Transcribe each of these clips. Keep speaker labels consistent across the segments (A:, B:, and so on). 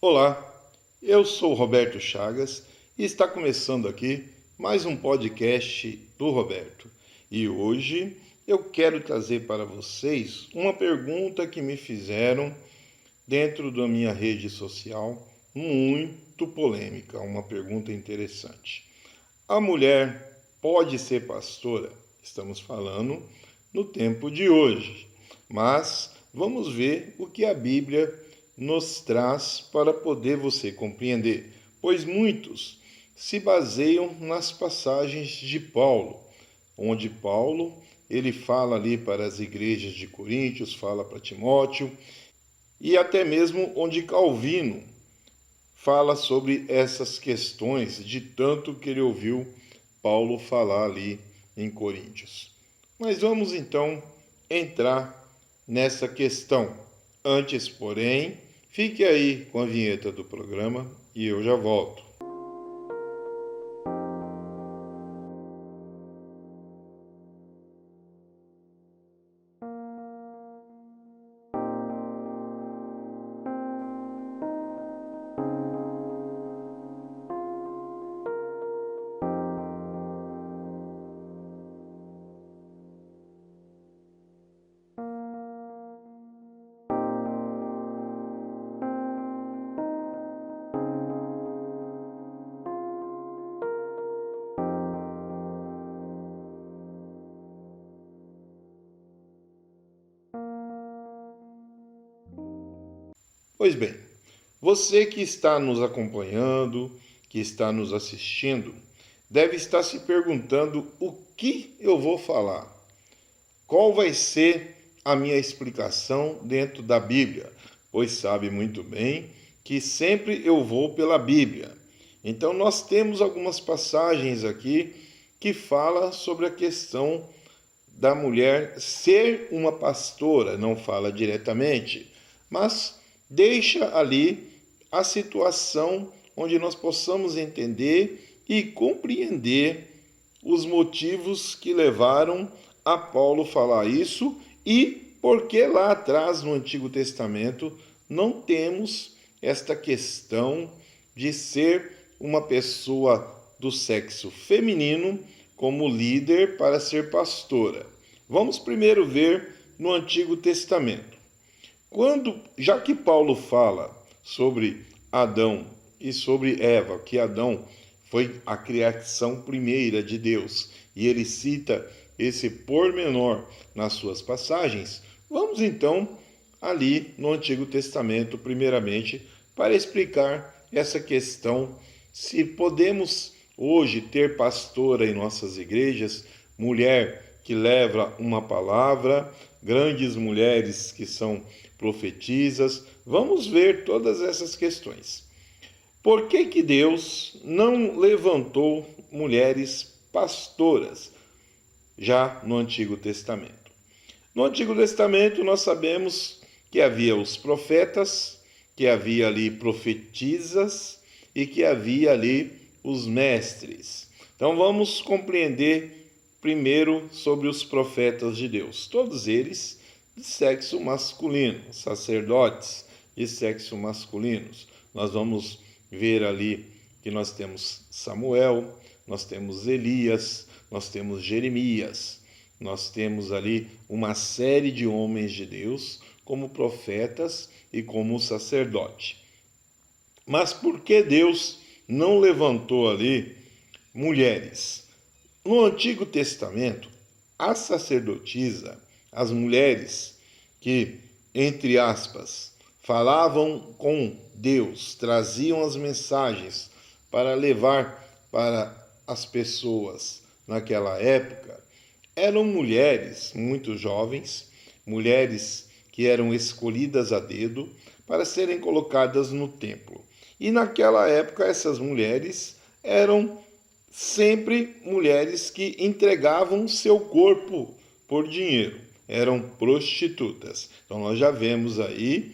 A: Olá, eu sou Roberto Chagas e está começando aqui mais um podcast do Roberto. E hoje eu quero trazer para vocês uma pergunta que me fizeram dentro da minha rede social, muito polêmica, uma pergunta interessante. A mulher pode ser pastora? Estamos falando no tempo de hoje, mas vamos ver o que a Bíblia nos traz para poder você compreender, pois muitos se baseiam nas passagens de Paulo, onde Paulo ele fala ali para as igrejas de Coríntios, fala para Timóteo, e até mesmo onde Calvino fala sobre essas questões de tanto que ele ouviu Paulo falar ali em Coríntios. Mas vamos então entrar nessa questão. Antes, porém, fique aí com a vinheta do programa e eu já volto. Pois bem, você que está nos acompanhando, que está nos assistindo, deve estar se perguntando o que eu vou falar. Qual vai ser a minha explicação dentro da Bíblia? Pois sabe muito bem que sempre eu vou pela Bíblia. Então nós temos algumas passagens aqui que fala sobre a questão da mulher ser uma pastora, não fala diretamente, mas deixa ali a situação onde nós possamos entender e compreender os motivos que levaram a Paulo falar isso e porque lá atrás no Antigo Testamento não temos esta questão de ser uma pessoa do sexo feminino como líder para ser pastora. Vamos primeiro ver no Antigo Testamento. Já que Paulo fala sobre Adão e sobre Eva, que Adão foi a criação primeira de Deus, e ele cita esse pormenor nas suas passagens, vamos então ali no Antigo Testamento, primeiramente, para explicar essa questão, se podemos hoje ter pastora em nossas igrejas, mulher que leva uma palavra, grandes mulheres que são profetisas. Vamos ver todas essas questões. Por que Deus não levantou mulheres pastoras já no Antigo Testamento? No Antigo Testamento nós sabemos que havia os profetas, que havia ali profetisas e que havia ali os mestres. Então vamos compreender primeiro sobre os profetas de Deus. Todos eles de sexo masculino, sacerdotes de sexo masculinos. Nós vamos ver ali que nós temos Samuel, nós temos Elias, nós temos Jeremias, nós temos ali uma série de homens de Deus como profetas e como sacerdote. Mas por que Deus não levantou ali mulheres? No Antigo Testamento, a sacerdotisa, as mulheres que, entre aspas, falavam com Deus, traziam as mensagens para levar para as pessoas naquela época, eram mulheres muito jovens, mulheres que eram escolhidas a dedo para serem colocadas no templo. E naquela época essas mulheres eram sempre mulheres que entregavam seu corpo por dinheiro, eram prostitutas. Então nós já vemos aí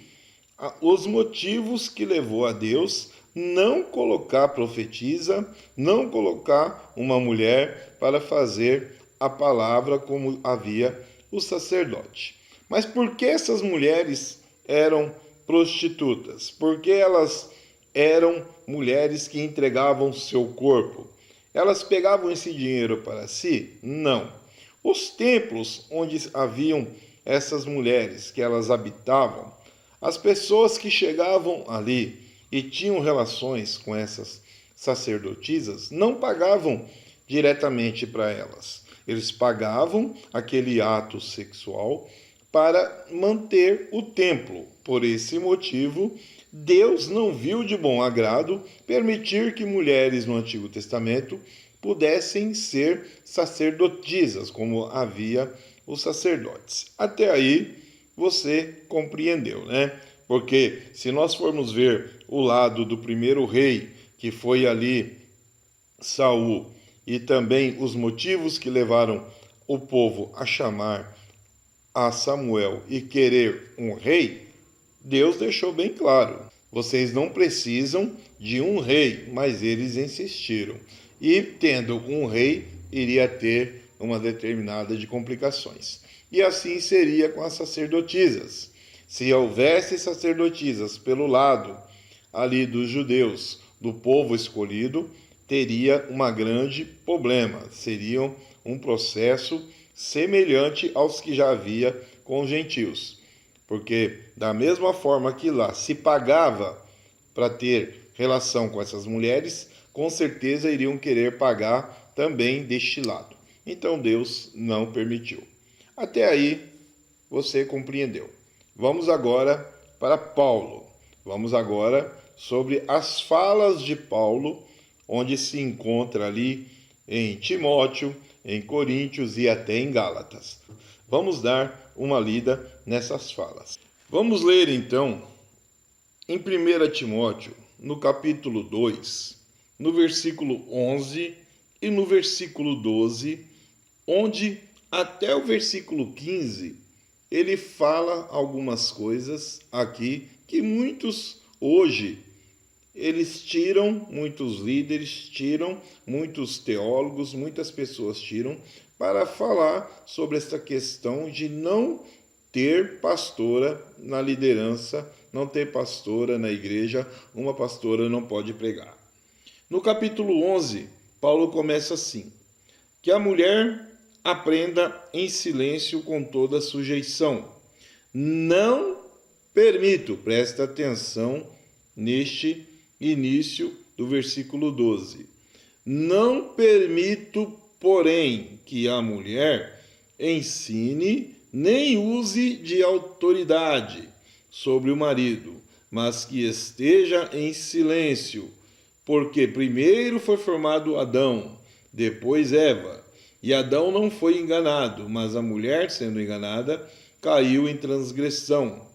A: os motivos que levou a Deus não colocar profetisa, não colocar uma mulher para fazer a palavra como havia o sacerdote. Mas por que essas mulheres eram prostitutas? Porque elas eram mulheres que entregavam seu corpo. Elas pegavam esse dinheiro para si? Não. Os templos onde haviam essas mulheres que elas habitavam, as pessoas que chegavam ali e tinham relações com essas sacerdotisas não pagavam diretamente para elas. Eles pagavam aquele ato sexual para manter o templo. Por esse motivo, Deus não viu de bom agrado permitir que mulheres no Antigo Testamento pudessem ser sacerdotisas, como havia os sacerdotes. Até aí você compreendeu, né? Porque se nós formos ver o lado do primeiro rei, que foi ali Saul, e também os motivos que levaram o povo a chamar a Samuel e querer um rei, Deus deixou bem claro: vocês não precisam de um rei, mas eles insistiram. E tendo um rei, iria ter uma determinada de complicações. E assim seria com as sacerdotisas. Se houvesse sacerdotisas pelo lado ali dos judeus, do povo escolhido, teria um grande problema. Seria um processo semelhante aos que já havia com os gentios. Porque da mesma forma que lá se pagava para ter relação com essas mulheres, com certeza iriam querer pagar também deste lado. Então Deus não permitiu. Até aí você compreendeu. Vamos agora para Paulo. Vamos agora sobre as falas de Paulo, onde se encontra ali em Timóteo, em Coríntios e até em Gálatas. Vamos dar uma lida nessas falas. Vamos ler então em 1 Timóteo, no capítulo 2, no versículo 11 e no versículo 12, onde até o versículo 15 ele fala algumas coisas aqui que muitos hoje eles tiram, muitos líderes tiram, muitos teólogos, muitas pessoas tiram para falar sobre esta questão de não ter pastora na liderança, não ter pastora na igreja, uma pastora não pode pregar. No capítulo 11, Paulo começa assim: que a mulher aprenda em silêncio com toda sujeição. Não permito, presta atenção neste início do versículo 12. Não permito, porém, que a mulher ensine nem use de autoridade sobre o marido, mas que esteja em silêncio, porque primeiro foi formado Adão, depois Eva. E Adão não foi enganado, mas a mulher, sendo enganada, caiu em transgressão.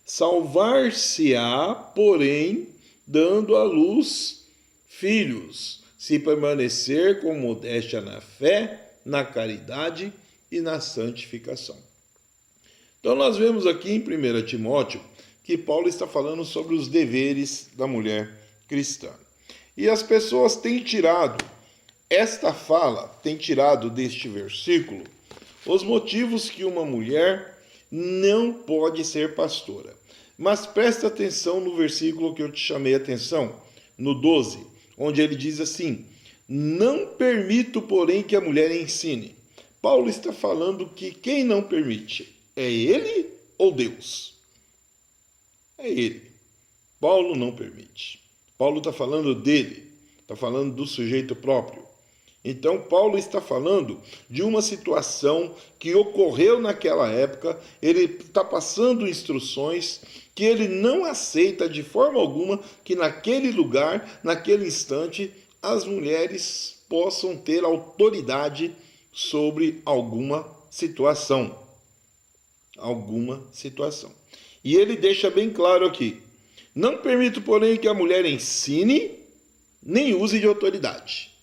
A: Salvar-se-á, porém, dando à luz filhos, se permanecer com modéstia na fé, na caridade e na santificação. Então nós vemos aqui em 1 Timóteo que Paulo está falando sobre os deveres da mulher cristã. E as pessoas têm tirado esta fala, tem tirado deste versículo os motivos que uma mulher não pode ser pastora. Mas presta atenção no versículo que eu te chamei a atenção, no 12, onde ele diz assim: não permito, porém, que a mulher ensine. Paulo está falando que quem não permite é ele ou Deus? É ele. Paulo não permite. Paulo está falando dele, está falando do sujeito próprio. Então, Paulo está falando de uma situação que ocorreu naquela época, ele está passando instruções que ele não aceita de forma alguma que naquele lugar, naquele instante, as mulheres possam ter autoridade sobre alguma situação. Alguma situação. E ele deixa bem claro aqui: não permito, porém, que a mulher ensine, nem use de autoridade.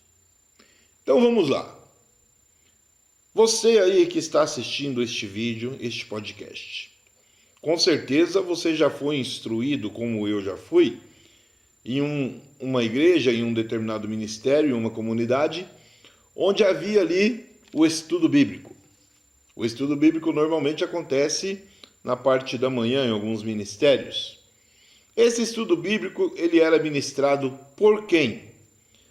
A: Então vamos lá. Você aí que está assistindo este vídeo, este podcast, com certeza você já foi instruído, como eu já fui, em uma igreja, em um determinado ministério, em uma comunidade, onde havia ali o estudo bíblico. O estudo bíblico normalmente acontece na parte da manhã em alguns ministérios. Esse estudo bíblico, ele era ministrado por quem?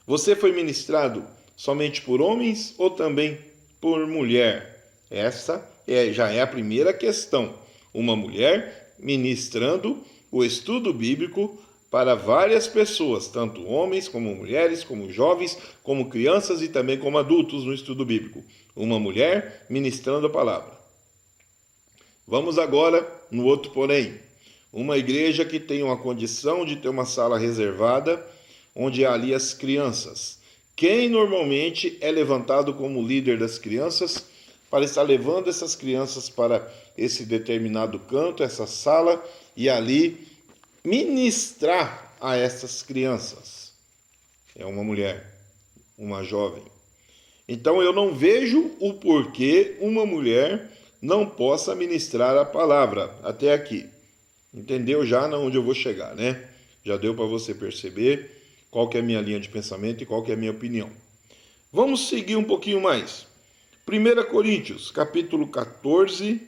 A: Você foi ministrado somente por homens ou também por mulher? Essa já é a primeira questão. Uma mulher ministrando o estudo bíblico para várias pessoas, tanto homens como mulheres, como jovens, como crianças e também como adultos no estudo bíblico. Uma mulher ministrando a palavra. Vamos agora no outro porém. Uma igreja que tem uma condição de ter uma sala reservada, onde há ali as crianças. Quem normalmente é levantado como líder das crianças para estar levando essas crianças para esse determinado canto, essa sala, e ali ministrar a essas crianças? É uma mulher, uma jovem. Então eu não vejo o porquê uma mulher não possa ministrar a palavra até aqui. Entendeu já onde eu vou chegar, né? Já deu para você perceber qual que é a minha linha de pensamento e qual que é a minha opinião. Vamos seguir um pouquinho mais. 1 Coríntios, capítulo 14,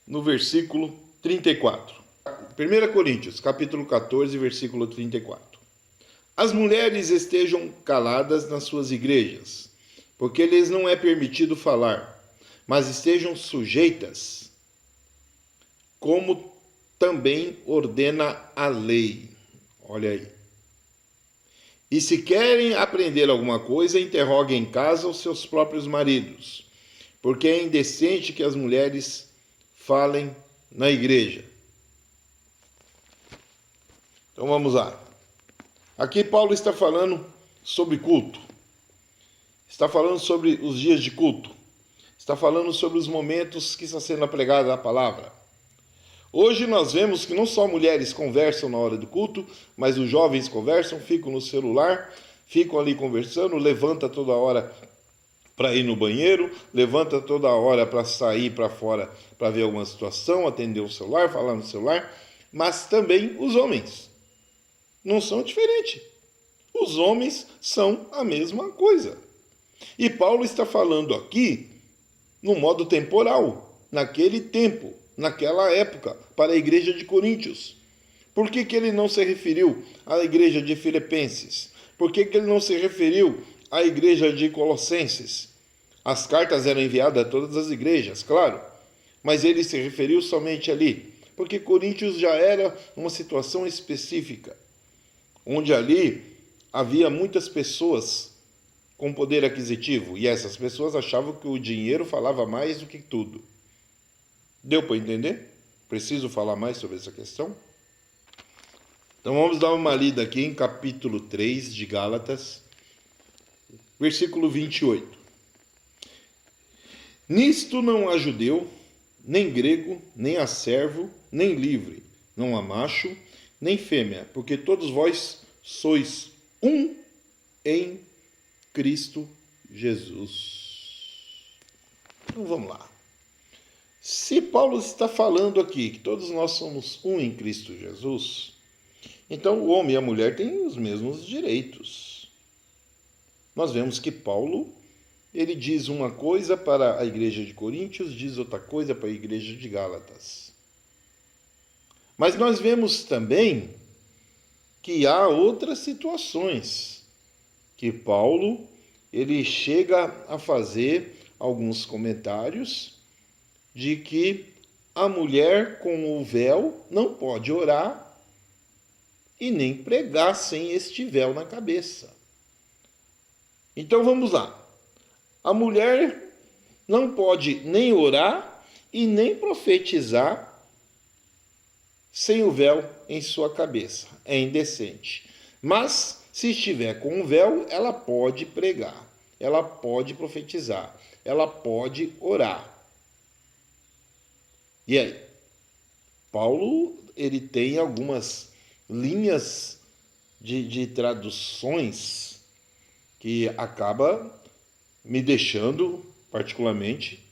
A: no versículo 34. 1 Coríntios, capítulo 14, versículo 34. As mulheres estejam caladas nas suas igrejas, porque lhes não é permitido falar, mas estejam sujeitas, como também ordena a lei. Olha aí. E se querem aprender alguma coisa, interroguem em casa os seus próprios maridos, porque é indecente que as mulheres falem na igreja. Então vamos lá. Aqui Paulo está falando sobre culto. Está falando sobre os dias de culto. Está falando sobre os momentos que está sendo pregada a palavra. Hoje nós vemos que não só mulheres conversam na hora do culto, mas os jovens conversam, ficam no celular, ficam ali conversando, levanta toda hora para ir no banheiro, levanta toda hora para sair para fora para ver alguma situação, atender o celular, falar no celular, mas também os homens não são diferentes. Os homens são a mesma coisa. E Paulo está falando aqui no modo temporal, naquele tempo, naquela época, para a igreja de Coríntios. Por que ele não se referiu à igreja de Filipenses? Por que ele não se referiu à igreja de Colossenses? As cartas eram enviadas a todas as igrejas, claro, mas ele se referiu somente ali, porque Coríntios já era uma situação específica, onde ali havia muitas pessoas com poder aquisitivo, e essas pessoas achavam que o dinheiro falava mais do que tudo. Deu para entender? Preciso falar mais sobre essa questão? Então vamos dar uma lida aqui em capítulo 3 de Gálatas, versículo 28. Nisto não há judeu, nem grego, nem há servo, nem livre, não há macho, nem fêmea, porque todos vós sois um em Cristo Jesus. Então vamos lá. Se Paulo está falando aqui que todos nós somos um em Cristo Jesus, então o homem e a mulher têm os mesmos direitos. Nós vemos que Paulo, ele diz uma coisa para a igreja de Coríntios, diz outra coisa para a igreja de Gálatas. Mas nós vemos também que há outras situações que Paulo, ele chega a fazer alguns comentários de que a mulher com o véu não pode orar e nem pregar sem este véu na cabeça. Então vamos lá. A mulher não pode nem orar e nem profetizar sem o véu em sua cabeça. É indecente. Mas se estiver com o véu, ela pode pregar, ela pode profetizar, ela pode orar. E aí? Paulo, ele tem algumas linhas de traduções que acaba me deixando particularmente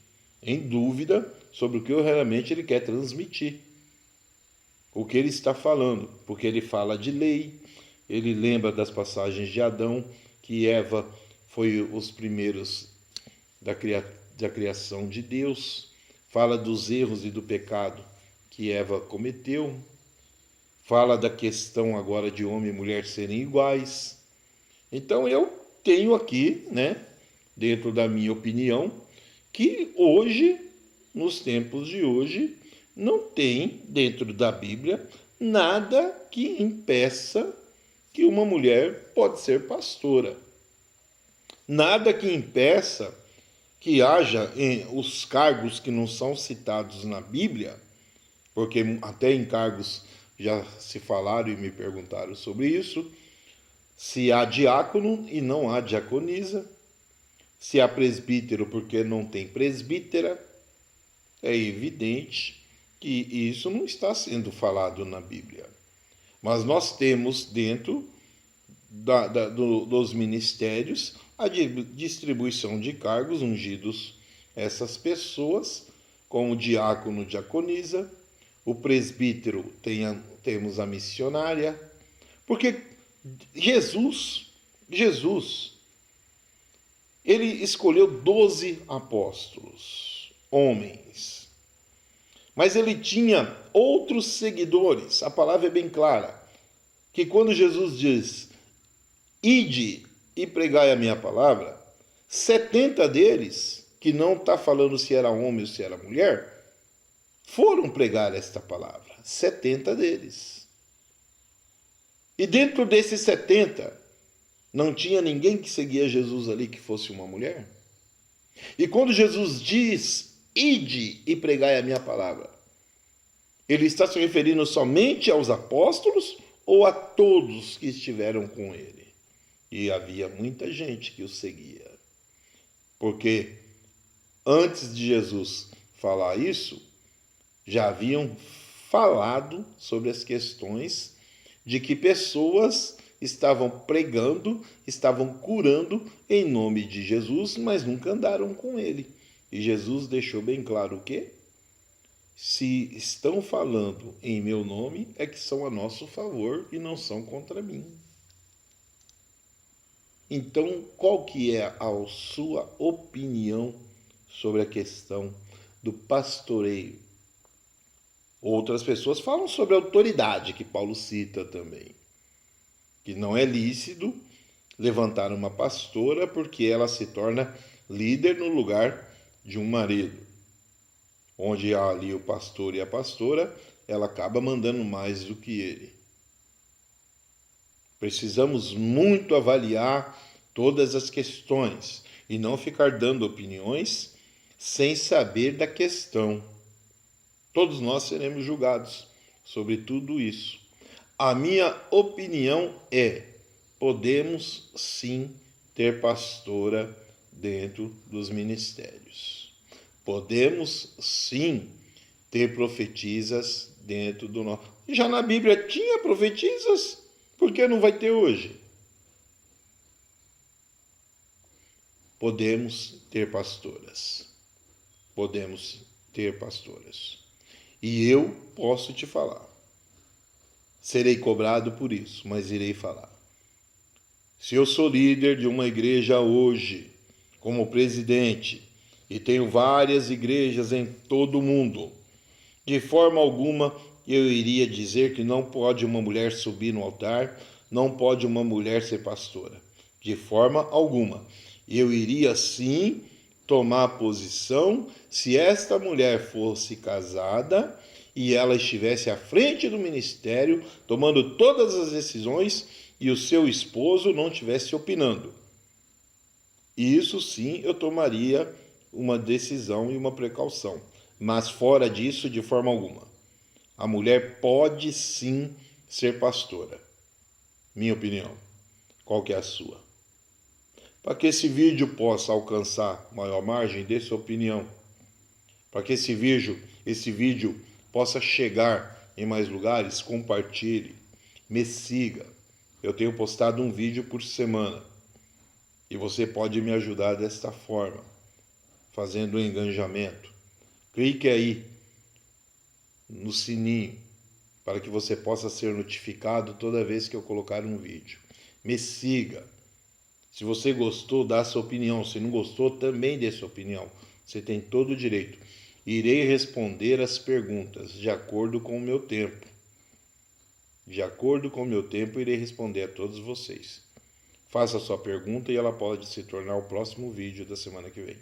A: em dúvida sobre o que realmente ele quer transmitir. O que ele está falando, porque ele fala de lei, ele lembra das passagens de Adão, que Eva foi os primeiros da criação de Deus, fala dos erros e do pecado que Eva cometeu, fala da questão agora de homem e mulher serem iguais. Então eu tenho aqui, né, dentro da minha opinião, que hoje, nos tempos de hoje, não tem dentro da Bíblia nada que impeça que uma mulher pode ser pastora. Nada que impeça que haja os cargos que não são citados na Bíblia, porque até em cargos já se falaram e me perguntaram sobre isso, se há diácono e não há diaconisa, se há presbítero porque não tem presbítera, é evidente que isso não está sendo falado na Bíblia. Mas nós temos dentro dos ministérios a distribuição de cargos ungidos essas pessoas, como diácono, diaconisa, o presbítero temos a missionária, porque Jesus, ele escolheu 12 apóstolos, homens, mas ele tinha outros seguidores. A palavra é bem clara, que quando Jesus diz, ide e pregai a minha palavra, 70 deles, que não está falando se era homem ou se era mulher, foram pregar esta palavra. 70 deles. E dentro desses 70, não tinha ninguém que seguia Jesus ali que fosse uma mulher? E quando Jesus diz, ide e pregai a minha palavra, ele está se referindo somente aos apóstolos ou a todos que estiveram com ele? E havia muita gente que o seguia. Porque antes de Jesus falar isso, já haviam falado sobre as questões de que pessoas estavam pregando, estavam curando em nome de Jesus, mas nunca andaram com ele. E Jesus deixou bem claro o quê? Se estão falando em meu nome, é que são a nosso favor e não são contra mim. Então, qual que é a sua opinião sobre a questão do pastoreio? Outras pessoas falam sobre a autoridade, que Paulo cita também, que não é lícito levantar uma pastora porque ela se torna líder no lugar de um marido. Onde há ali o pastor e a pastora, ela acaba mandando mais do que ele. Precisamos muito avaliar todas as questões e não ficar dando opiniões sem saber da questão. Todos nós seremos julgados sobre tudo isso. A minha opinião é: podemos sim ter pastora dentro dos ministérios. Podemos sim ter profetisas dentro do nosso. Já na Bíblia tinha profetisas, por que não vai ter hoje? Podemos ter pastoras. Podemos ter pastoras. E eu posso te falar. Serei cobrado por isso, mas irei falar. Se eu sou líder de uma igreja hoje, como presidente, e tenho várias igrejas em todo o mundo, de forma alguma eu iria dizer que não pode uma mulher subir no altar, não pode uma mulher ser pastora. De forma alguma. Eu iria sim tomar posição se esta mulher fosse casada e ela estivesse à frente do ministério, tomando todas as decisões e o seu esposo não estivesse opinando. Isso sim eu tomaria uma decisão e uma precaução, mas fora disso, de forma alguma. A mulher pode sim ser pastora. Minha opinião. Qual que é a sua? Para que esse vídeo possa alcançar maior margem, dê sua opinião. Para que esse vídeo possa chegar em mais lugares, compartilhe, me siga. Eu tenho postado um vídeo por semana e você pode me ajudar desta forma, fazendo um engajamento. Clique aí no sininho para que você possa ser notificado toda vez que eu colocar um vídeo. Me siga. Se você gostou, dá sua opinião. Se não gostou, também dê sua opinião. Você tem todo o direito. Irei responder as perguntas de acordo com o meu tempo. De acordo com o meu tempo, irei responder a todos vocês. Faça a sua pergunta e ela pode se tornar o próximo vídeo da semana que vem.